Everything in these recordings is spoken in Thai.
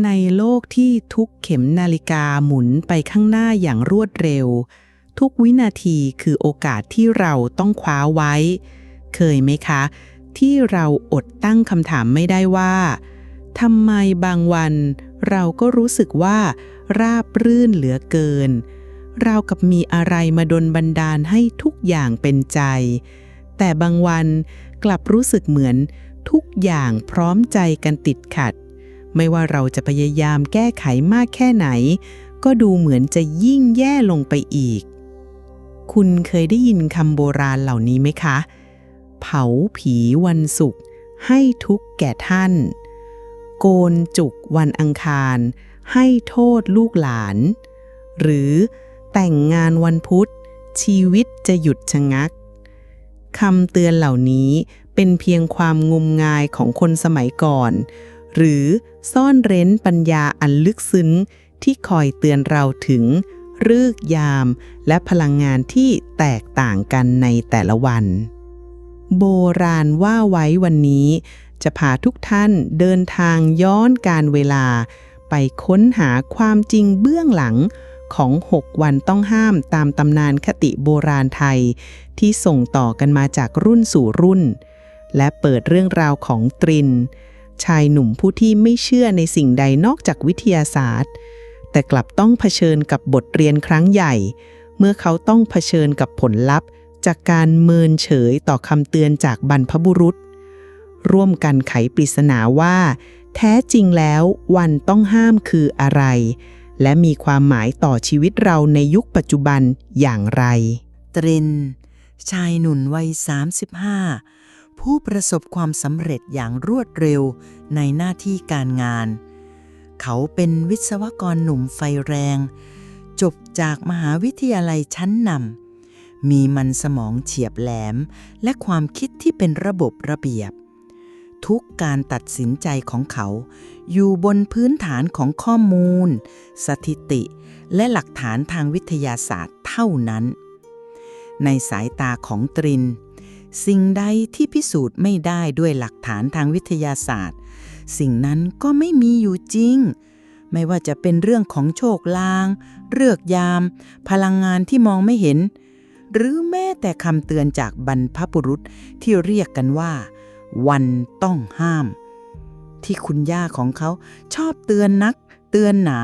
ในโลกที่ทุกเข็มนาฬิกาหมุนไปข้างหน้าอย่างรวดเร็วทุกวินาทีคือโอกาสที่เราต้องคว้าไว้เคยไหมคะที่เราอดตั้งคำถามไม่ได้ว่าทำไมบางวันเราก็รู้สึกว่าราบรื่นเหลือเกินราวกับมีอะไรมาดลบันดาลให้ทุกอย่างเป็นใจแต่บางวันกลับรู้สึกเหมือนทุกอย่างพร้อมใจกันติดขัดไม่ว่าเราจะพยายามแก้ไขมากแค่ไหนก็ดูเหมือนจะยิ่งแย่ลงไปอีกคุณเคยได้ยินคำโบราณเหล่านี้ไหมคะเผาผีวันศุกร์ให้ทุกข์แก่ท่านโกนจุกวันอังคารให้โทษลูกหลานหรือแต่งงานวันพุธชีวิตจะหยุดชะงักคำเตือนเหล่านี้เป็นเพียงความงมงายของคนสมัยก่อนหรือซ่อนเร้นปัญญาอันลึกซึ้งที่คอยเตือนเราถึงฤกษ์ยามและพลังงานที่แตกต่างกันในแต่ละวันโบราณว่าไว้วันนี้จะพาทุกท่านเดินทางย้อนการเวลาไปค้นหาความจริงเบื้องหลังของ6วันต้องห้ามตามตำนานคติโบราณไทยที่ส่งต่อกันมาจากรุ่นสู่รุ่นและเปิดเรื่องราวของตรินชายหนุ่มผู้ที่ไม่เชื่อในสิ่งใดนอกจากวิทยาศาสตร์แต่กลับต้องเผชิญกับบทเรียนครั้งใหญ่เมื่อเขาต้องเผชิญกับผลลัพธ์จากการเมินเฉยต่อคำเตือนจากบรรพบุรุษร่วมกันไขปริศนาว่าแท้จริงแล้ววันต้องห้ามคืออะไรและมีความหมายต่อชีวิตเราในยุคปัจจุบันอย่างไรตรินชายหนุ่มวัย35ผู้ประสบความสำเร็จอย่างรวดเร็วในหน้าที่การงานเขาเป็นวิศวกรหนุ่มไฟแรงจบจากมหาวิทยาลัยชั้นนำมีมันสมองเฉียบแหลมและความคิดที่เป็นระบบระเบียบทุกการตัดสินใจของเขาอยู่บนพื้นฐานของข้อมูลสถิติและหลักฐานทางวิทยาศาสตร์เท่านั้นในสายตาของตรินสิ่งใดที่พิสูจน์ไม่ได้ด้วยหลักฐานทางวิทยาศาสตร์สิ่งนั้นก็ไม่มีอยู่จริงไม่ว่าจะเป็นเรื่องของโชคลางฤกษ์ยามพลังงานที่มองไม่เห็นหรือแม้แต่คำเตือนจากบรรพบุรุษที่เรียกกันว่าวันต้องห้ามที่คุณย่าของเขาชอบเตือนนักเตือนหนา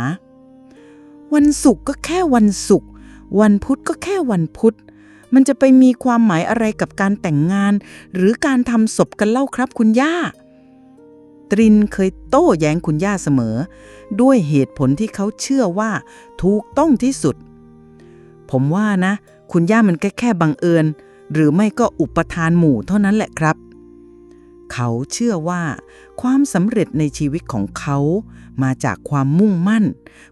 วันศุกร์ก็แค่วันศุกร์วันพุธก็แค่วันพุธมันจะไปมีความหมายอะไรกับการแต่งงานหรือการทำศพกันเล่าครับคุณย่าตรินเคยโต้แย้งคุณย่าเสมอด้วยเหตุผลที่เขาเชื่อว่าถูกต้องที่สุดผมว่านะคุณย่ามันแค่บังเอิญหรือไม่ก็อุปทานหมู่เท่านั้นแหละครับเขาเชื่อว่าความสำเร็จในชีวิตของเขามาจากความมุ่งมั่น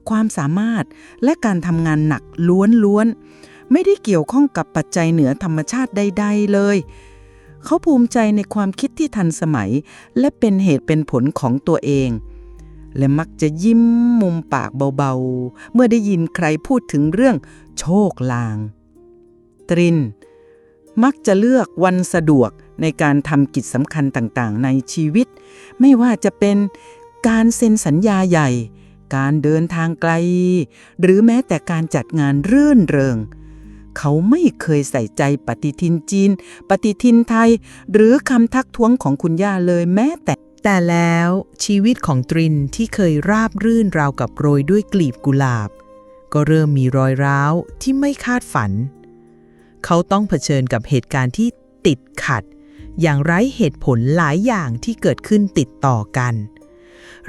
ความสามารถและการทำงานหนักล้วนๆไม่ได้เกี่ยวข้องกับปัจจัยเหนือธรรมชาติใดๆเลยเขาภูมิใจในความคิดที่ทันสมัยและเป็นเหตุเป็นผลของตัวเองและมักจะยิ้มมุมปากเบาๆเมื่อได้ยินใครพูดถึงเรื่องโชคลางตรินมักจะเลือกวันสะดวกในการทำกิจสำคัญต่างๆในชีวิตไม่ว่าจะเป็นการเซ็นสัญญาใหญ่การเดินทางไกลหรือแม้แต่การจัดงานรื่นเริงเขาไม่เคยใส่ใจปฏิทินจีนปฏิทินไทยหรือคำทักท้วงของคุณย่าเลยแม้แต่แล้วชีวิตของตรินที่เคยราบรื่นราวกับโรยด้วยกลีบกุหลาบก็เริ่มมีรอยร้าวที่ไม่คาดฝันเขาต้องเผชิญกับเหตุการณ์ที่ติดขัดอย่างไร้เหตุผลหลายอย่างที่เกิดขึ้นติดต่อกัน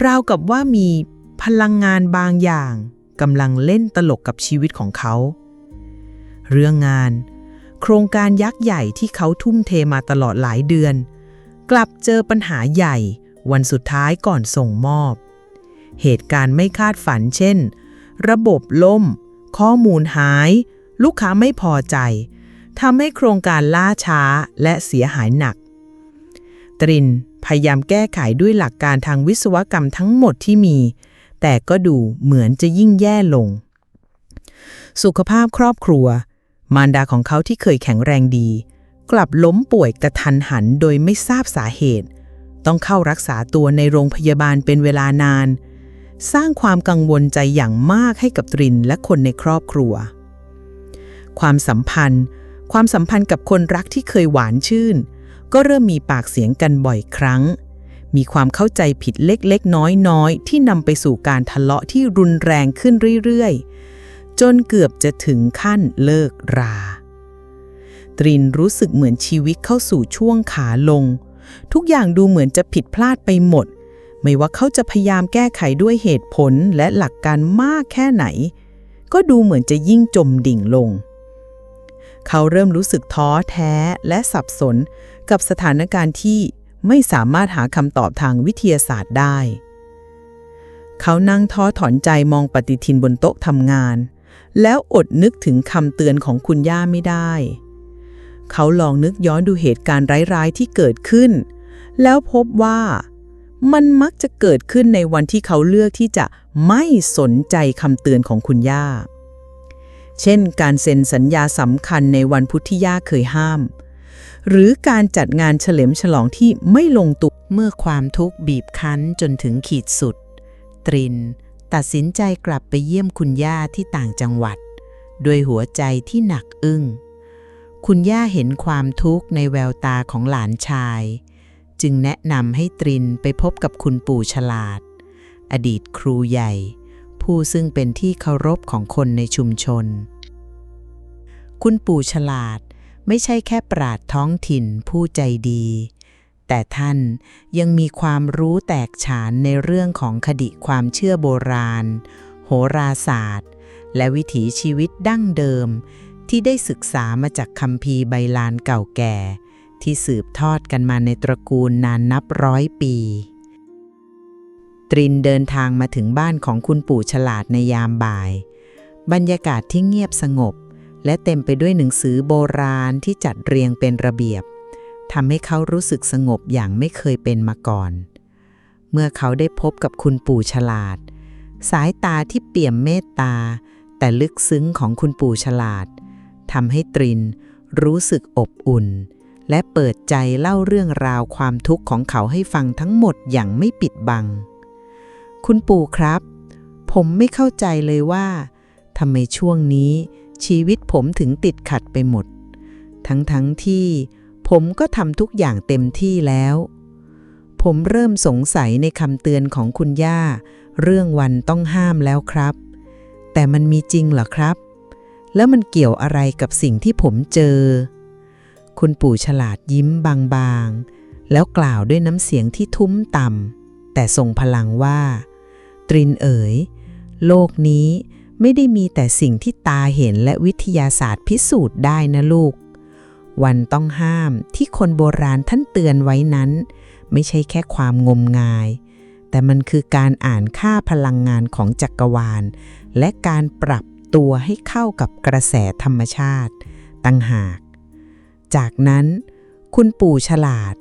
ราวกับว่ามีพลังงานบางอย่างกำลังเล่นตลกกับชีวิตของเขาเรื่องงานโครงการยักษ์ใหญ่ที่เขาทุ่มเทมาตลอดหลายเดือนกลับเจอปัญหาใหญ่วันสุดท้ายก่อนส่งมอบเหตุการณ์ไม่คาดฝันเช่นระบบล่มข้อมูลหายลูกค้าไม่พอใจทำให้โครงการล่าช้าและเสียหายหนักตรินพยายามแก้ไขด้วยหลักการทางวิศวกรรมทั้งหมดที่มีแต่ก็ดูเหมือนจะยิ่งแย่ลงสุขภาพครอบครัวมารดาของเขาที่เคยแข็งแรงดีกลับล้มป่วยกระทันหันโดยไม่ทราบสาเหตุต้องเข้ารักษาตัวในโรงพยาบาลเป็นเวลานาน สร้างความกังวลใจอย่างมากให้กับตรินและคนในครอบครัวความสัมพันธ์กับคนรักที่เคยหวานชื่นก็เริ่มมีปากเสียงกันบ่อยครั้งมีความเข้าใจผิดเล็กๆน้อยๆที่นำไปสู่การทะเลาะที่รุนแรงขึ้นเรื่อยๆจนเกือบจะถึงขั้นเลิกราตรินรู้สึกเหมือนชีวิตเข้าสู่ช่วงขาลงทุกอย่างดูเหมือนจะผิดพลาดไปหมดไม่ว่าเขาจะพยายามแก้ไขด้วยเหตุผลและหลักการมากแค่ไหนก็ดูเหมือนจะยิ่งจมดิ่งลงเขาเริ่มรู้สึกท้อแท้และสับสนกับสถานการณ์ที่ไม่สามารถหาคำตอบทางวิทยาศาสตร์ได้เขานั่งท้อถอนใจมองปฏิทินบนโต๊ะทำงานแล้วอดนึกถึงคำเตือนของคุณย่าไม่ได้เขาลองนึกย้อนดูเหตุการณ์ร้ายๆที่เกิดขึ้นแล้วพบว่ามันมักจะเกิดขึ้นในวันที่เขาเลือกที่จะไม่สนใจคำเตือนของคุณย่าเช่นการเซ็นสัญญาสำคัญในวันพุธที่ย่าเคยห้ามหรือการจัดงานเฉลิมฉลองที่ไม่ลงตัวเมื่อความทุกข์บีบคั้นจนถึงขีดสุดตรินตัดสินใจกลับไปเยี่ยมคุณย่าที่ต่างจังหวัดด้วยหัวใจที่หนักอึ้งคุณย่าเห็นความทุกข์ในแววตาของหลานชายจึงแนะนำให้ตรินไปพบกับคุณปู่ฉลาดอดีตครูใหญ่ผู้ซึ่งเป็นที่เคารพของคนในชุมชนคุณปู่ฉลาดไม่ใช่แค่ปราชญ์ท้องถิ่นผู้ใจดีแต่ท่านยังมีความรู้แตกฉานในเรื่องของคติความเชื่อโบราณโหราศาสตร์และวิถีชีวิตดั้งเดิมที่ได้ศึกษามาจากคัมภีร์ใบลานเก่าแก่ที่สืบทอดกันมาในตระกูลนานนับร้อยปีตรินเดินทางมาถึงบ้านของคุณปู่ฉลาดในยามบ่ายบรรยากาศที่เงียบสงบและเต็มไปด้วยหนังสือโบราณที่จัดเรียงเป็นระเบียบทำให้เขารู้สึกสงบอย่างไม่เคยเป็นมาก่อนเมื่อเขาได้พบกับคุณปู่ฉลาดสายตาที่เปี่ยมเมตตาแต่ลึกซึ้งของคุณปู่ฉลาดทำให้ตรินรู้สึกอบอุ่นและเปิดใจเล่าเรื่องราวความทุกข์ของเขาให้ฟังทั้งหมดอย่างไม่ปิดบังคุณปู่ครับผมไม่เข้าใจเลยว่าทำไมช่วงนี้ชีวิตผมถึงติดขัดไปหมดทั้งที่ผมก็ทำทุกอย่างเต็มที่แล้วผมเริ่มสงสัยในคำเตือนของคุณย่าเรื่องวันต้องห้ามแล้วครับแต่มันมีจริงเหรอครับแล้วมันเกี่ยวอะไรกับสิ่งที่ผมเจอคุณปู่ฉลาดยิ้มบางๆแล้วกล่าวด้วยน้ำเสียงที่ทุ้มต่ำแต่ทรงพลังว่าตรินเอ๋ยโลกนี้ไม่ได้มีแต่สิ่งที่ตาเห็นและวิทยาศาสตร์พิสูจน์ได้นะลูกวันต้องห้ามที่คนโบราณท่านเตือนไว้นั้นไม่ใช่แค่ความงมงายแต่มันคือการอ่านค่าพลังงานของจักรวาลและการปรับตัวให้เข้ากับกระแสธรรมชาติต่างหากจากนั้นคุณปู่ฉลาด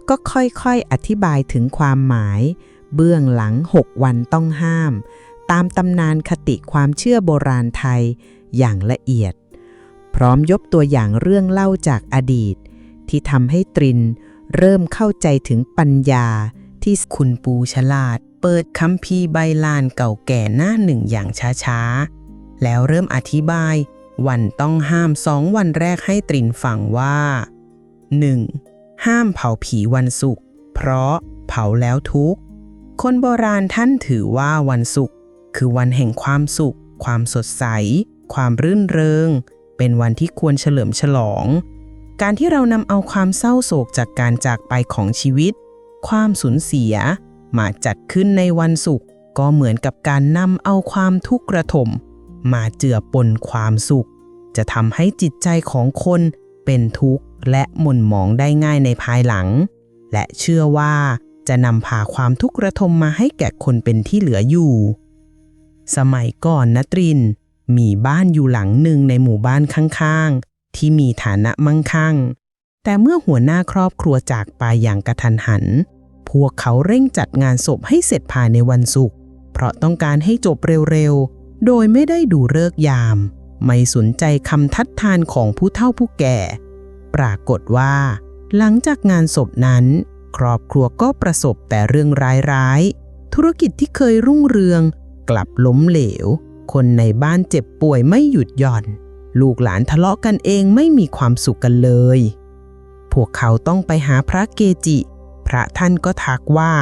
ก็ค่อยๆอธิบายถึงความหมายเบื้องหลัง6วันต้องห้ามตามตำนานคติความเชื่อโบราณไทยอย่างละเอียดพร้อมยกตัวอย่างเรื่องเล่าจากอดีตที่ทำให้ตรินเริ่มเข้าใจถึงปัญญาที่คุณปู่ฉลาดเปิดคัมภีร์ใบลานเก่าแก่หน้าหนึ่งอย่างช้าๆแล้วเริ่มอธิบายวันต้องห้าม2วันแรกให้ตรินฟังว่า 1. ห้ามเผาผีวันศุกร์เพราะเผาแล้วทุกข์คนโบราณท่านถือว่าวันศุกร์คือวันแห่งความสุขความสดใสความรื่นเริงเป็นวันที่ควรเฉลิมฉลองการที่เรานำเอาความเศร้าโศกจากการจากไปของชีวิตความสูญเสียมาจัดขึ้นในวันศุกร์ก็เหมือนกับการนำเอาความทุกข์ระทมมาเจือปนความสุขจะทำให้จิตใจของคนเป็นทุกข์และหม่นหมองได้ง่ายในภายหลังและเชื่อว่าจะนำพาความทุกข์ระทมมาให้แก่คนเป็นที่เหลืออยู่สมัยก่อนนะตรินมีบ้านอยู่หลังหนึ่งในหมู่บ้านข้างๆที่มีฐานะมั่งคั่งแต่เมื่อหัวหน้าครอบครัวจากไปอย่างกระทันหันพวกเขาเร่งจัดงานศพให้เสร็จภายในวันศุกร์เพราะต้องการให้จบเร็วๆโดยไม่ได้ดูฤกษ์ยามไม่สนใจคำทัดทานของผู้เฒ่าผู้แก่ปรากฏว่าหลังจากงานศพนั้นครอบครัวก็ประสบแต่เรื่องร้ายๆ ธุรกิจที่เคยรุ่งเรืองกลับล้มเหลวคนในบ้านเจ็บป่วยไม่หยุดหย่อนลูกหลานทะเลาะกันเองไม่มีความสุขกันเลยพวกเขาต้องไปหาพระเกจิพระท่านก็ทักว่า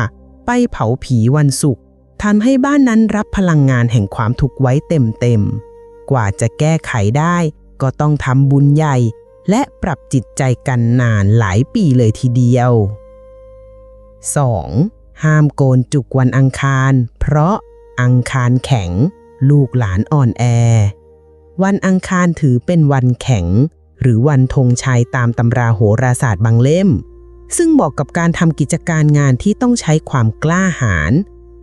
ไปเผาผีวันศุกร์ทำให้บ้านนั้นรับพลังงานแห่งความทุกข์ไว้เต็มๆกว่าจะแก้ไขได้ก็ต้องทำบุญใหญ่และปรับจิตใจกันนานหลายปีเลยทีเดียว 2. ห้ามโกนจุกวันอังคารเพราะอังคารแข็งลูกหลานอ่อนแอวันอังคารถือเป็นวันแข็งหรือวันธงชัยตามตำราโหราศาสตร์บางเล่มซึ่งบอกกับการทำกิจการงานที่ต้องใช้ความกล้าหาญ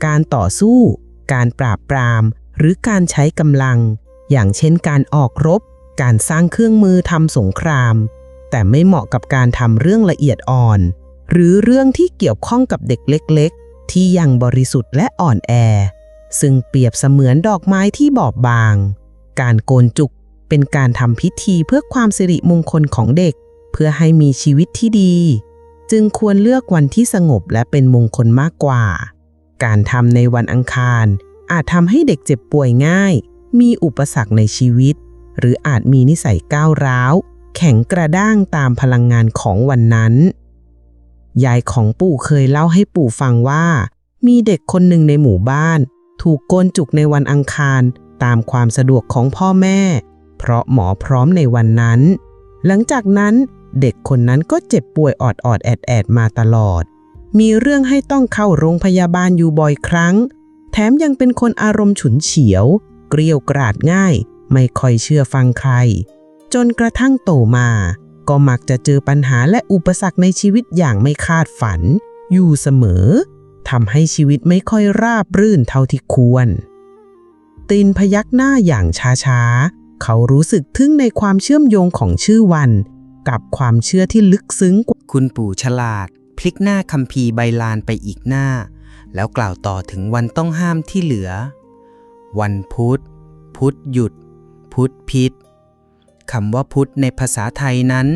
การต่อสู้การปราบปรามหรือการใช้กำลังอย่างเช่นการออกรบการสร้างเครื่องมือทำสงครามแต่ไม่เหมาะกับการทำเรื่องละเอียดอ่อนหรือเรื่องที่เกี่ยวข้องกับเด็กเล็กๆที่ยังบริสุทธิ์และอ่อนแอซึ่งเปรียบเสมือนดอกไม้ที่บอบบางการโกนจุกเป็นการทำพิธีเพื่อความสิริมงคลของเด็กเพื่อให้มีชีวิตที่ดีจึงควรเลือกวันที่สงบและเป็นมงคลมากกว่าการทำในวันอังคารอาจทำให้เด็กเจ็บป่วยง่ายมีอุปสรรคในชีวิตหรืออาจมีนิสัยก้าวร้าวแข็งกระด้างตามพลังงานของวันนั้นยายของปู่เคยเล่าให้ปู่ฟังว่ามีเด็กคนหนึ่งในหมู่บ้านถูกโกนจุกในวันอังคารตามความสะดวกของพ่อแม่เพราะหมอพร้อมในวันนั้นหลังจากนั้นเด็กคนนั้นก็เจ็บป่วยออดแอดมาตลอดมีเรื่องให้ต้องเข้าโรงพยาบาลอยู่บ่อยครั้งแถมยังเป็นคนอารมณ์ฉุนเฉียวเกรี้ยวกราดง่ายไม่ค่อยเชื่อฟังใครจนกระทั่งโตมาก็มักจะเจอปัญหาและอุปสรรคในชีวิตอย่างไม่คาดฝันอยู่เสมอทำให้ชีวิตไม่ค่อยราบรื่นเท่าที่ควรตินพยักหน้าอย่างช้าๆเขารู้สึกทึ่งในความเชื่อมโยงของชื่อวันกับความเชื่อที่ลึกซึ้งกว่าคุณปู่ฉลาดพลิกหน้าคัมภีร์ใบลานไปอีกหน้าแล้วกล่าวต่อถึงวันต้องห้ามที่เหลือวันพุธพุธหยุดพุธพิษคำว่าพุธในภาษาไทยนั้น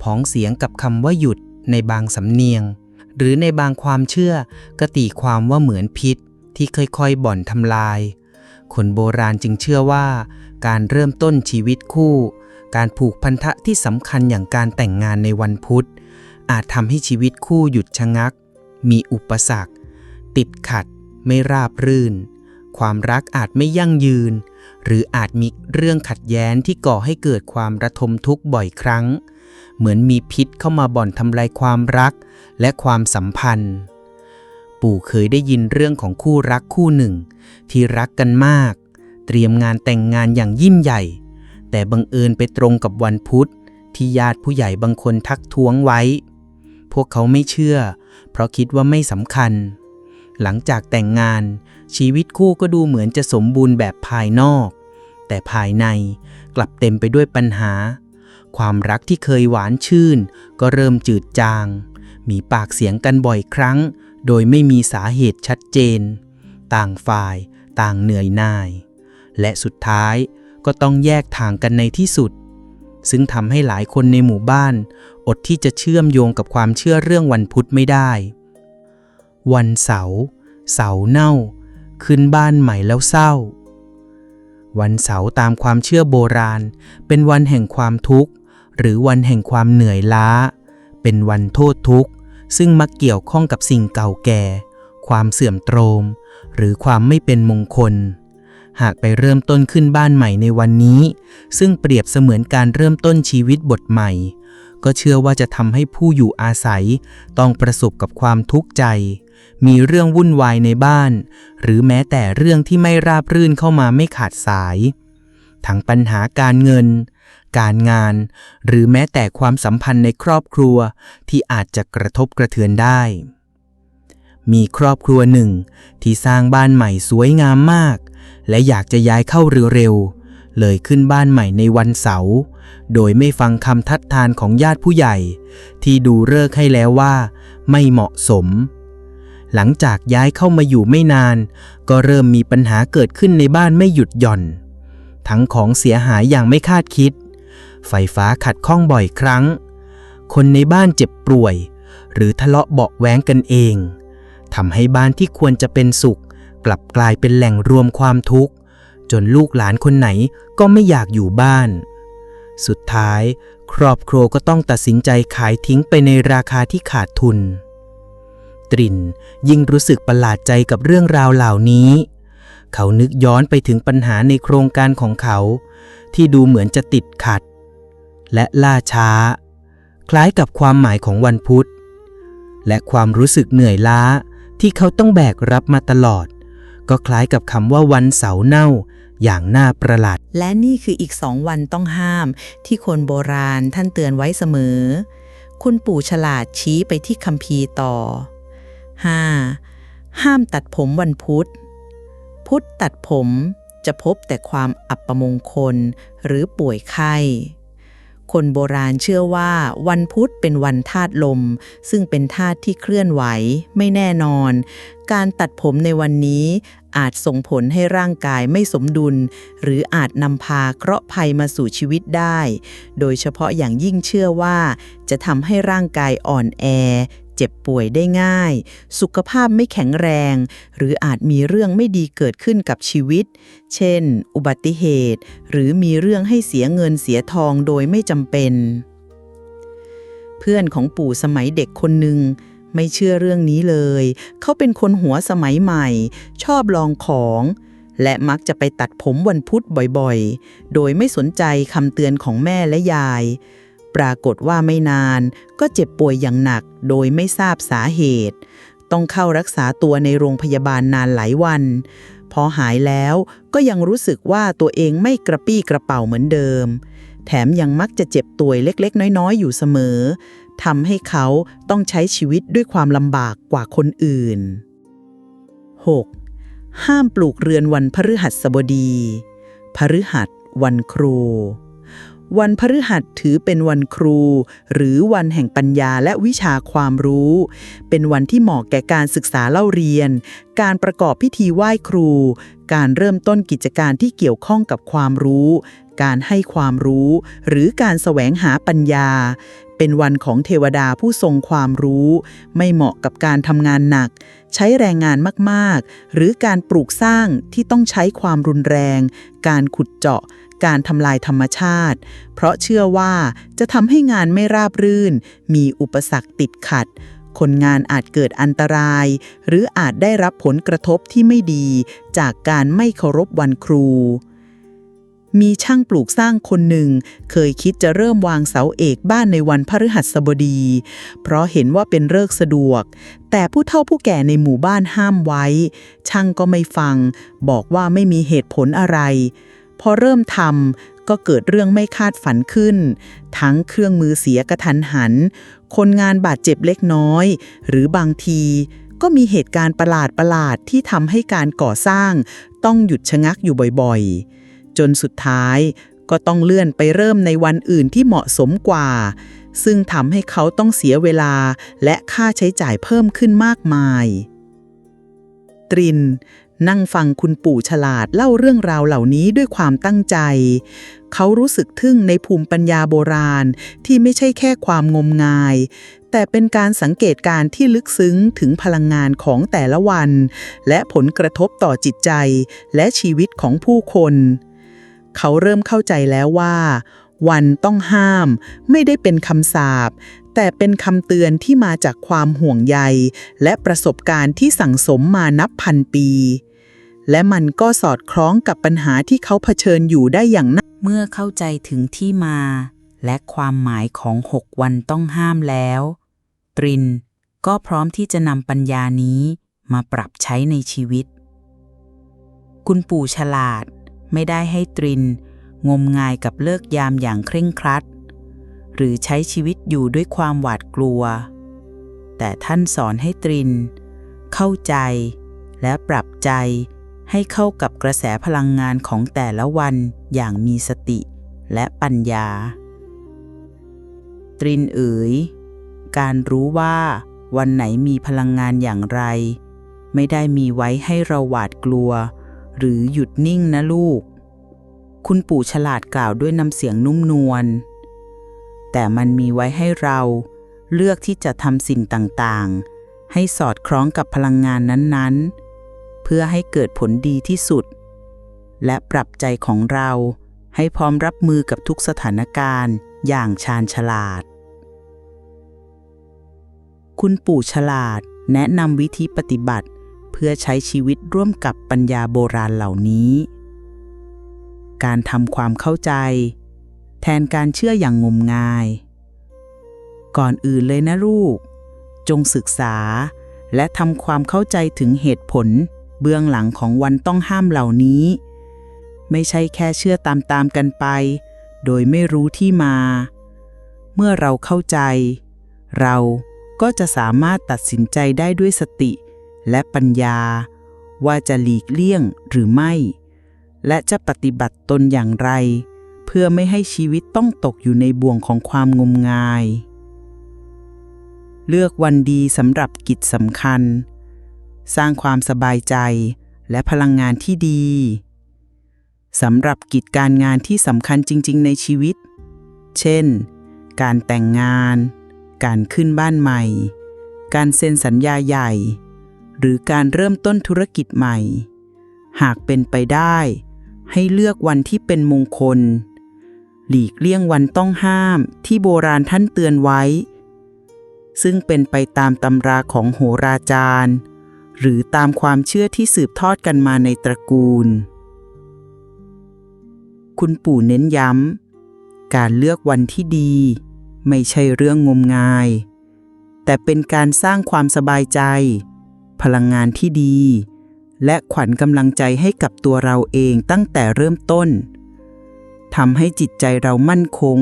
พ้องเสียงกับคำว่าหยุดในบางสำเนียงหรือในบางความเชื่อก็ตีความว่าเหมือนพิษที่ค่อยๆบ่อนทำลายคนโบราณจึงเชื่อว่าการเริ่มต้นชีวิตคู่การผูกพันธะที่สำคัญอย่างการแต่งงานในวันพุธอาจทำให้ชีวิตคู่หยุดชะงักมีอุปสรรคติดขัดไม่ราบรื่นความรักอาจไม่ยั่งยืนหรืออาจมีเรื่องขัดแย้งที่ก่อให้เกิดความระทมทุกข์บ่อยครั้งเหมือนมีพิษเข้ามาบ่อนทำลายความรักและความสัมพันธ์ปู่เคยได้ยินเรื่องของคู่รักคู่หนึ่งที่รักกันมากเตรียมงานแต่งงานอย่างยิ่งใหญ่แต่บังเอิญไปตรงกับวันพุธที่ญาติผู้ใหญ่บางคนทักท้วงไว้พวกเขาไม่เชื่อเพราะคิดว่าไม่สำคัญหลังจากแต่งงานชีวิตคู่ก็ดูเหมือนจะสมบูรณ์แบบภายนอกแต่ภายในกลับเต็มไปด้วยปัญหาความรักที่เคยหวานชื่นก็เริ่มจืดจางมีปากเสียงกันบ่อยครั้งโดยไม่มีสาเหตุชัดเจนต่างฝ่ายต่างเหนื่อยหน่ายและสุดท้ายก็ต้องแยกทางกันในที่สุดซึ่งทำให้หลายคนในหมู่บ้านอดที่จะเชื่อมโยงกับความเชื่อเรื่องวันพุธไม่ได้วันเสาร์เสาเน่าขึ้นบ้านใหม่แล้วเศร้าวันเสาร์ตามความเชื่อโบราณเป็นวันแห่งความทุกข์หรือวันแห่งความเหนื่อยล้าเป็นวันโทษทุกข์ซึ่งมักเกี่ยวข้องกับสิ่งเก่าแก่ความเสื่อมโทรมหรือความไม่เป็นมงคลหากไปเริ่มต้นขึ้นบ้านใหม่ในวันนี้ซึ่งเปรียบเสมือนการเริ่มต้นชีวิตบทใหม่ก็เชื่อว่าจะทำให้ผู้อยู่อาศัยต้องประสบกับความทุกข์ใจมีเรื่องวุ่นวายในบ้านหรือแม้แต่เรื่องที่ไม่ราบรื่นเข้ามาไม่ขาดสายทั้งปัญหาการเงินการงานหรือแม้แต่ความสัมพันธ์ในครอบครัวที่อาจจะกระทบกระเทือนได้มีครอบครัวหนึ่งที่สร้างบ้านใหม่สวยงามมากและอยากจะย้ายเข้าเร็วๆเลยขึ้นบ้านใหม่ในวันเสาร์โดยไม่ฟังคำทัดทานของญาติผู้ใหญ่ที่ดูฤกษ์ให้แล้วว่าไม่เหมาะสมหลังจากย้ายเข้ามาอยู่ไม่นานก็เริ่มมีปัญหาเกิดขึ้นในบ้านไม่หยุดหย่อนทั้งของเสียหายอย่างไม่คาดคิดไฟฟ้าขัดข้องบ่อยครั้งคนในบ้านเจ็บป่วยหรือทะเลาะเบาะแว้งกันเอง ทำให้บ้านที่ควรจะเป็นสุขกลับกลายเป็นแหล่งรวมความทุกข์จนลูกหลานคนไหนก็ไม่อยากอยู่บ้านสุดท้ายครอบครัวก็ต้องตัดสินใจขายทิ้งไปในราคาที่ขาดทุนตรินยิ่งรู้สึกประหลาดใจกับเรื่องราวเหล่านี้เขานึกย้อนไปถึงปัญหาในโครงการของเขาที่ดูเหมือนจะติดขัดและล่าช้าคล้ายกับความหมายของวันพุธและความรู้สึกเหนื่อยล้าที่เขาต้องแบกรับมาตลอดก็คล้ายกับคำว่าวันเสาร์เน่าอย่างน่าประหลาดและนี่คืออีก2 วันต้องห้ามที่คนโบราณท่านเตือนไว้เสมอคุณปู่ฉลาดชี้ไปที่คัมภีร์ต่อ 5. ห้ามตัดผมวันพุธพุธตัดผมจะพบแต่ความอัปมงคลหรือป่วยไข้คนโบราณเชื่อว่าวันพุธเป็นวันธาตุลมซึ่งเป็นธาตุที่เคลื่อนไหวไม่แน่นอนการตัดผมในวันนี้อาจส่งผลให้ร่างกายไม่สมดุลหรืออาจนำพาเคราะห์ภัยมาสู่ชีวิตได้โดยเฉพาะอย่างยิ่งเชื่อว่าจะทำให้ร่างกายอ่อนแอเจ็บป่วยได้ง่ายสุขภาพไม่แข็งแรงหรืออาจมีเรื่องไม่ดีเกิดขึ้นกับชีวิตเช่นอุบัติเหตุหรือมีเรื่องให้เสียเงินเสียทองโดยไม่จำเป็นเพื่อนของปู่สมัยเด็กคนหนึ่งไม่เชื่อเรื่องนี้เลยเขาเป็นคนหัวสมัยใหม่ชอบลองของและมักจะไปตัดผมวันพุธบ่อยๆโดยไม่สนใจคำเตือนของแม่และยายปรากฏว่าไม่นานก็เจ็บป่วยอย่างหนักโดยไม่ทราบสาเหตุต้องเข้ารักษาตัวในโรงพยาบาลนานหลายวันพอหายแล้วก็ยังรู้สึกว่าตัวเองไม่กระปี้กระเป๋าเหมือนเดิมแถมยังมักจะเจ็บป่วยเล็กๆน้อยๆอยู่เสมอทำให้เขาต้องใช้ชีวิตด้วยความลำบากกว่าคนอื่น 6. ห้ามปลูกเรือนวันพฤหัสบดีพฤหัสวันครูวันพฤหัสถือเป็นวันครูหรือวันแห่งปัญญาและวิชาความรู้เป็นวันที่เหมาะแก่การศึกษาเล่าเรียนการประกอบพิธีไหว้ครูการเริ่มต้นกิจการที่เกี่ยวข้องกับความรู้การให้ความรู้หรือการแสวงหาปัญญาเป็นวันของเทวดาผู้ทรงความรู้ไม่เหมาะกับการทำงานหนักใช้แรงงานมากๆหรือการปลูกสร้างที่ต้องใช้ความรุนแรงการขุดเจาะการทำลายธรรมชาติเพราะเชื่อว่าจะทำให้งานไม่ราบรื่นมีอุปสรรคติดขัดคนงานอาจเกิดอันตรายหรืออาจได้รับผลกระทบที่ไม่ดีจากการไม่เคารพวันครูมีช่างปลูกสร้างคนหนึ่งเคยคิดจะเริ่มวางเสาเอกบ้านในวันพฤหัสบดีเพราะเห็นว่าเป็นฤกษ์สะดวกแต่ผู้เฒ่าผู้แก่ในหมู่บ้านห้ามไว้ช่างก็ไม่ฟังบอกว่าไม่มีเหตุผลอะไรพอเริ่มทำก็เกิดเรื่องไม่คาดฝันขึ้นทั้งเครื่องมือเสียกระทันหันคนงานบาดเจ็บเล็กน้อยหรือบางทีก็มีเหตุการณ์ประหลาดที่ทำให้การก่อสร้างต้องหยุดชะงักอยู่บ่อยๆจนสุดท้ายก็ต้องเลื่อนไปเริ่มในวันอื่นที่เหมาะสมกว่าซึ่งทำให้เขาต้องเสียเวลาและค่าใช้จ่ายเพิ่มขึ้นมากมายตรินนั่งฟังคุณปู่ฉลาดเล่าเรื่องราวเหล่านี้ด้วยความตั้งใจเขารู้สึกทึ่งในภูมิปัญญาโบราณที่ไม่ใช่แค่ความงมงายแต่เป็นการสังเกตการณ์ที่ลึกซึ้งถึงพลังงานของแต่ละวันและผลกระทบต่อจิตใจและชีวิตของผู้คนเขาเริ่มเข้าใจแล้วว่าวันต้องห้ามไม่ได้เป็นคำสาปแต่เป็นคำเตือนที่มาจากความห่วงใยและประสบการณ์ที่สั่งสมมานับพันปีและมันก็สอดคล้องกับปัญหาที่เขาเผชิญอยู่ได้อย่างน่าเมื่อเข้าใจถึงที่มาและความหมายของ6 วันต้องห้ามแล้วตรินก็พร้อมที่จะนำปัญญานี้มาปรับใช้ในชีวิตคุณปู่ฉลาดไม่ได้ให้ตรินงมงายกับเลิกยามอย่างเคร่งครัดหรือใช้ชีวิตอยู่ด้วยความหวาดกลัวแต่ท่านสอนให้ตรินเข้าใจและปรับใจให้เข้ากับกระแสพลังงานของแต่ละวันอย่างมีสติและปัญญาตรินเอ๋ยการรู้ว่าวันไหนมีพลังงานอย่างไรไม่ได้มีไว้ให้เราหวาดกลัวหรือหยุดนิ่งนะลูกคุณปู่ฉลาดกล่าวด้วยน้ำเสียงนุ่มนวลแต่มันมีไว้ให้เราเลือกที่จะทำสิ่งต่างๆ ให้สอดคล้องกับพลังงานนั้นๆเพื่อให้เกิดผลดีที่สุดและปรับใจของเราให้พร้อมรับมือกับทุกสถานการณ์อย่างชาญฉลาดคุณปู่ฉลาดแนะนำวิธีปฏิบัติเพื่อใช้ชีวิตร่วมกับปัญญาโบราณเหล่านี้การทำความเข้าใจแทนการเชื่ออย่างงมงายก่อนอื่นเลยนะลูกจงศึกษาและทำความเข้าใจถึงเหตุผลเบื้องหลังของวันต้องห้ามเหล่านี้ไม่ใช่แค่เชื่อตามกันไปโดยไม่รู้ที่มาเมื่อเราเข้าใจเราก็จะสามารถตัดสินใจได้ด้วยสติและปัญญาว่าจะหลีกเลี่ยงหรือไม่และจะปฏิบัติตนอย่างไรเพื่อไม่ให้ชีวิตต้องตกอยู่ในบ่วงของความงมงายเลือกวันดีสำหรับกิจสำคัญสร้างความสบายใจและพลังงานที่ดีสำหรับกิจการงานที่สำคัญจริงๆในชีวิตเช่นการแต่งงานการขึ้นบ้านใหม่การเซ็นสัญญาใหญ่หรือการเริ่มต้นธุรกิจใหม่หากเป็นไปได้ให้เลือกวันที่เป็นมงคลหลีกเลี่ยงวันต้องห้ามที่โบราณท่านเตือนไว้ซึ่งเป็นไปตามตำราของโหราจารย์หรือตามความเชื่อที่สืบทอดกันมาในตระกูลคุณปู่เน้นย้ำการเลือกวันที่ดีไม่ใช่เรื่องงมงายแต่เป็นการสร้างความสบายใจพลังงานที่ดีและขวัญกำลังใจให้กับตัวเราเองตั้งแต่เริ่มต้นทำให้จิตใจเรามั่นคง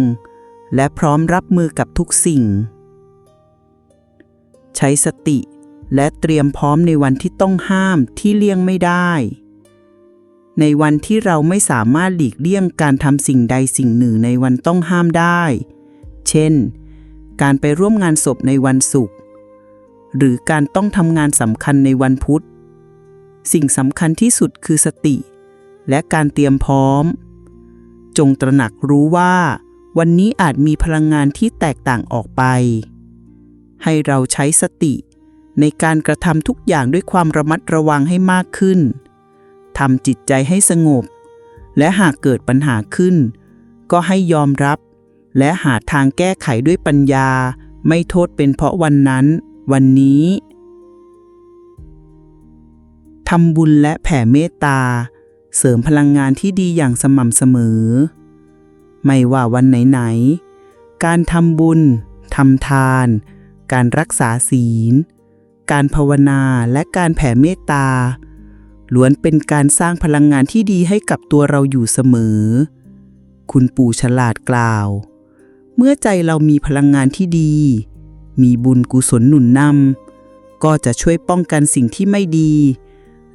และพร้อมรับมือกับทุกสิ่งใช้สติและเตรียมพร้อมในวันที่ต้องห้ามที่เลี่ยงไม่ได้ในวันที่เราไม่สามารถหลีกเลี่ยงการทำสิ่งใดสิ่งหนึ่งในวันต้องห้ามได้เช่นการไปร่วมงานศพในวันศุกร์หรือการต้องทำงานสำคัญในวันพุธสิ่งสำคัญที่สุดคือสติและการเตรียมพร้อมจงตระหนักรู้ว่าวันนี้อาจมีพลังงานที่แตกต่างออกไปให้เราใช้สติในการกระทำทุกอย่างด้วยความระมัดระวังให้มากขึ้นทำจิตใจให้สงบและหากเกิดปัญหาขึ้นก็ให้ยอมรับและหาทางแก้ไขด้วยปัญญาไม่โทษเป็นเพราะวันนั้นวันนี้ทำบุญและแผ่เมตตาเสริมพลังงานที่ดีอย่างสม่ำเสมอไม่ว่าวันไหนๆการทำบุญทำทานการรักษาศีลการภาวนาและการแผ่เมตตาล้วนเป็นการสร้างพลังงานที่ดีให้กับตัวเราอยู่เสมอคุณปู่ฉลาดกล่าวเมื่อใจเรามีพลังงานที่ดีมีบุญกุศลหนุนนำก็จะช่วยป้องกันสิ่งที่ไม่ดี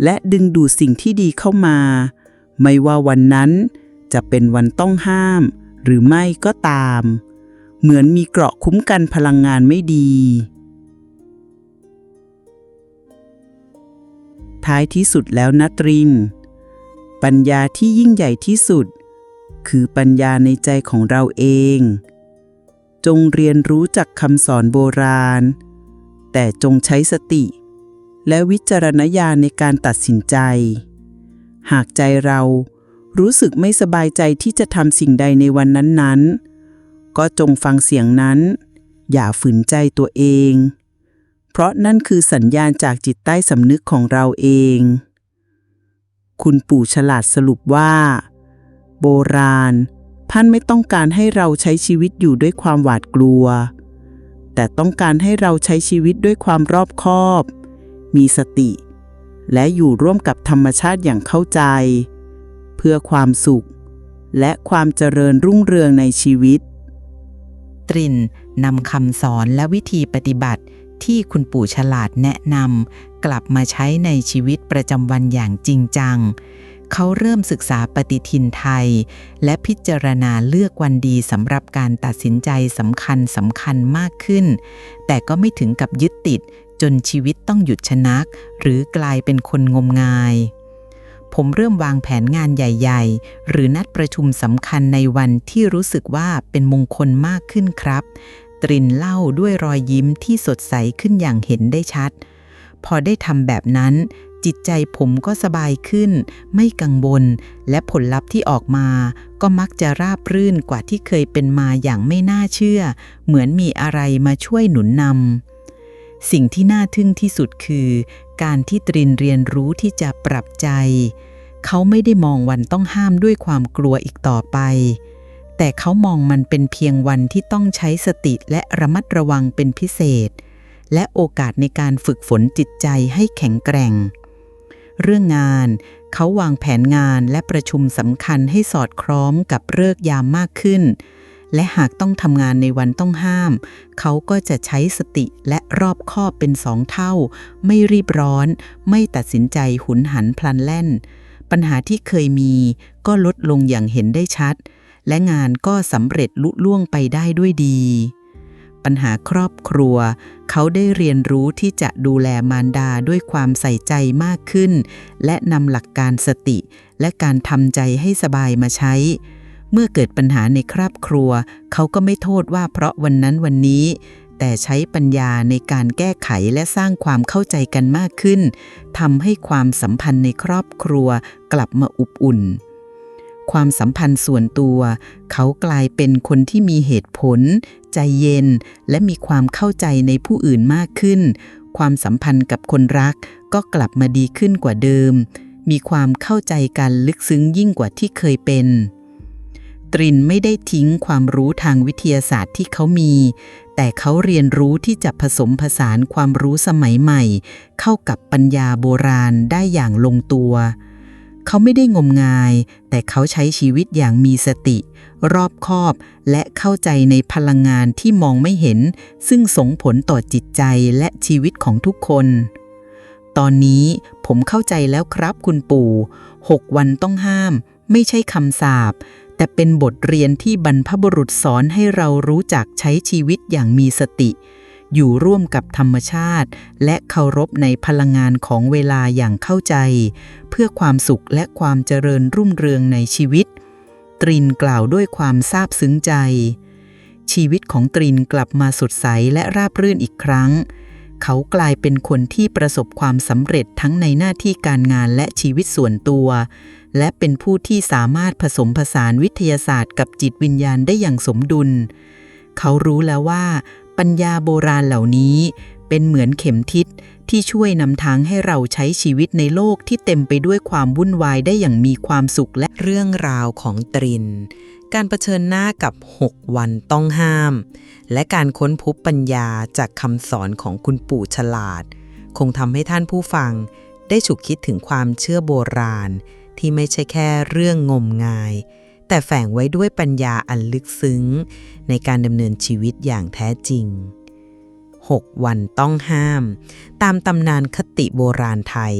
และดึงดูดสิ่งที่ดีเข้ามาไม่ว่าวันนั้นจะเป็นวันต้องห้ามหรือไม่ก็ตามเหมือนมีเกราะคุ้มกันพลังงานไม่ดีท้ายที่สุดแล้วนะตรินปัญญาที่ยิ่งใหญ่ที่สุดคือปัญญาในใจของเราเองจงเรียนรู้จากคำสอนโบราณแต่จงใช้สติและวิจารณญาณในการตัดสินใจหากใจเรารู้สึกไม่สบายใจที่จะทำสิ่งใดในวันนั้นๆก็จงฟังเสียงนั้นอย่าฝืนใจตัวเองเพราะนั่นคือสัญญาณจากจิตใต้สำนึกของเราเองคุณปู่ฉลาดสรุปว่าโบราณท่านไม่ต้องการให้เราใช้ชีวิตอยู่ด้วยความหวาดกลัวแต่ต้องการให้เราใช้ชีวิตด้วยความรอบคอบมีสติและอยู่ร่วมกับธรรมชาติอย่างเข้าใจเพื่อความสุขและความเจริญรุ่งเรืองในชีวิตตรินนำคำสอนและวิธีปฏิบัติที่คุณปู่ฉลาดแนะนำกลับมาใช้ในชีวิตประจำวันอย่างจริงจังเขาเริ่มศึกษาปฏิทินไทยและพิจารณาเลือกวันดีสำหรับการตัดสินใจสำคัญมากขึ้นแต่ก็ไม่ถึงกับยึดติดจนชีวิตต้องหยุดชะงักหรือกลายเป็นคนงมงายผมเริ่มวางแผนงานใหญ่ๆหรือนัดประชุมสำคัญในวันที่รู้สึกว่าเป็นมงคลมากขึ้นครับเ ตรินเล่าด้วยรอยยิ้มที่สดใสขึ้นอย่างเห็นได้ชัดพอได้ทำแบบนั้นจิตใจผมก็สบายขึ้นไม่กังวลและผลลัพธ์ที่ออกมาก็มักจะราบรื่นกว่าที่เคยเป็นมาอย่างไม่น่าเชื่อเหมือนมีอะไรมาช่วยหนุนนำสิ่งที่น่าทึ่งที่สุดคือการที่ตรินเรียนรู้ที่จะปรับใจเขาไม่ได้มองวันต้องห้ามด้วยความกลัวอีกต่อไปแต่เขามองมันเป็นเพียงวันที่ต้องใช้สติและระมัดระวังเป็นพิเศษและโอกาสในการฝึกฝนจิตใจให้แข็งแกร่งเรื่องงานเขาวางแผนงานและประชุมสำคัญให้สอดคล้องกับฤกษ์ยามมากขึ้นและหากต้องทำงานในวันต้องห้ามเขาก็จะใช้สติและรอบคอบเป็น2 เท่าไม่รีบร้อนไม่ตัดสินใจหุนหันพลันแล่นปัญหาที่เคยมีก็ลดลงอย่างเห็นได้ชัดและงานก็สำเร็จลุล่วงไปได้ด้วยดีปัญหาครอบครัวเขาได้เรียนรู้ที่จะดูแลมารดาด้วยความใส่ใจมากขึ้นและนำหลักการสติและการทำใจให้สบายมาใช้เมื่อเกิดปัญหาในครอบครัวเขาก็ไม่โทษว่าเพราะวันนั้นวันนี้แต่ใช้ปัญญาในการแก้ไขและสร้างความเข้าใจกันมากขึ้นทำให้ความสัมพันธ์ในครอบครัวกลับมาอบอุ่นความสัมพันธ์ส่วนตัวเขากลายเป็นคนที่มีเหตุผลใจเย็นและมีความเข้าใจในผู้อื่นมากขึ้นความสัมพันธ์กับคนรักก็กลับมาดีขึ้นกว่าเดิมมีความเข้าใจกันลึกซึ้งยิ่งกว่าที่เคยเป็นตรินไม่ได้ทิ้งความรู้ทางวิทยาศาสตร์ที่เขามีแต่เขาเรียนรู้ที่จะผสมผสานความรู้สมัยใหม่เข้ากับปัญญาโบราณได้อย่างลงตัวเขาไม่ได้งมงายแต่เขาใช้ชีวิตอย่างมีสติรอบคอบและเข้าใจในพลังงานที่มองไม่เห็นซึ่งส่งผลต่อจิตใจและชีวิตของทุกคนตอนนี้ผมเข้าใจแล้วครับคุณปู่6 วันต้องห้ามไม่ใช่คำสาปแต่เป็นบทเรียนที่บรรพบุรุษสอนให้เรารู้จักใช้ชีวิตอย่างมีสติอยู่ร่วมกับธรรมชาติและเคารพในพลังงานของเวลาอย่างเข้าใจเพื่อความสุขและความเจริญรุ่งเรืองในชีวิตตรินกล่าวด้วยความซาบซึ้งใจชีวิตของตรินกลับมาสดใสและราบรื่นอีกครั้งเขากลายเป็นคนที่ประสบความสำเร็จทั้งในหน้าที่การงานและชีวิตส่วนตัวและเป็นผู้ที่สามารถผสมผสานวิทยาศาสตร์กับจิตวิญญาณได้อย่างสมดุลเขารู้แล้วว่าปัญญาโบราณเหล่านี้เป็นเหมือนเข็มทิศที่ช่วยนำทางให้เราใช้ชีวิตในโลกที่เต็มไปด้วยความวุ่นวายได้อย่างมีความสุขและเรื่องราวของตรินการเผชิญหน้ากับ6 วันต้องห้ามและการค้นพบปัญญาจากคำสอนของคุณปู่ฉลาดคงทำให้ท่านผู้ฟังได้ฉุกคิดถึงความเชื่อโบราณที่ไม่ใช่แค่เรื่องงมงายแต่แฝงไว้ด้วยปัญญาอันลึกซึ้งในการดำเนินชีวิตอย่างแท้จริง6 วันต้องห้ามตามตำนานคติโบราณไทย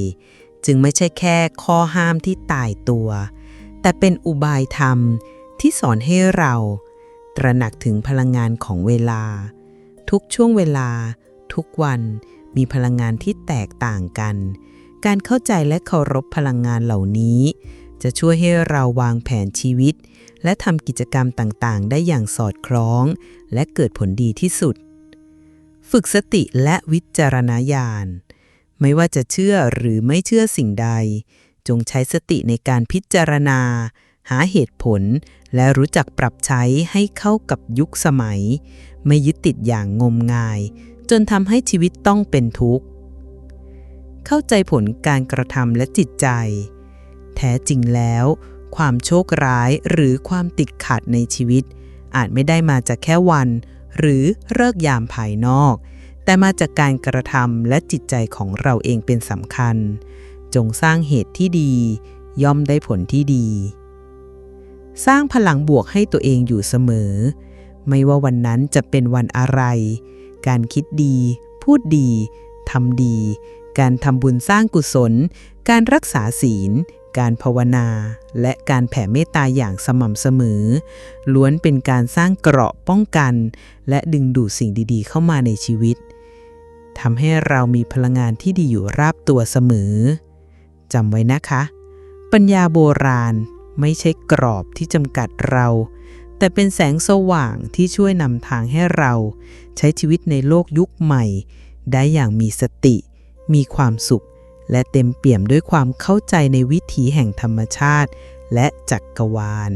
จึงไม่ใช่แค่ข้อห้ามที่ตายตัวแต่เป็นอุบายธรรมที่สอนให้เราตระหนักถึงพลังงานของเวลาทุกช่วงเวลาทุกวันมีพลังงานที่แตกต่างกันการเข้าใจและเคารพพลังงานเหล่านี้จะช่วยให้เราวางแผนชีวิตและทำกิจกรรมต่างๆได้อย่างสอดคล้องและเกิดผลดีที่สุดฝึกสติและวิจารณญาณไม่ว่าจะเชื่อหรือไม่เชื่อสิ่งใดจงใช้สติในการพิจารณาหาเหตุผลและรู้จักปรับใช้ให้เข้ากับยุคสมัยไม่ยึดติดอย่างงมงายจนทำให้ชีวิตต้องเป็นทุกข์เข้าใจผลการกระทำและจิตใจแท้จริงแล้วความโชคร้ายหรือความติดขัดในชีวิตอาจไม่ได้มาจากแค่วันหรือฤกษ์ยามภายนอกแต่มาจากการกระทำและจิตใจของเราเองเป็นสำคัญจงสร้างเหตุที่ดีย่อมได้ผลที่ดีสร้างพลังบวกให้ตัวเองอยู่เสมอไม่ว่าวันนั้นจะเป็นวันอะไรการคิดดีพูดดีทำดีการทำบุญสร้างกุศลการรักษาศีลการภาวนาและการแผ่เมตตาอย่างสม่ำเสมอล้วนเป็นการสร้างเกราะป้องกันและดึงดูดสิ่งดีๆเข้ามาในชีวิตทำให้เรามีพลังงานที่ดีอยู่รอบตัวเสมอจำไว้นะคะปัญญาโบราณไม่ใช่กรอบที่จำกัดเราแต่ แต่เป็นแสงสว่างที่ช่วยนำทางให้เราใช้ชีวิตในโลกยุคใหม่ได้อย่างมีสติ มีความสุข และเต็มเปี่ยมด้วยความเข้าใจในวิถีแห่งธรรมชาติและจักรวาล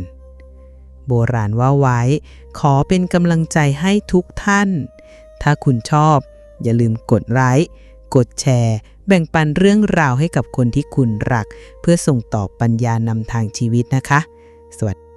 โบราณว่าไว้ขอเป็นกำลังใจให้ทุกท่าน ถ้าคุณชอบอย่าลืมกดไลค์ กดแชร์ แบ่งปันเรื่องราวให้กับคนที่คุณรัก เพื่อส่งต่อปัญญานำทางชีวิตนะคะ สวัสดี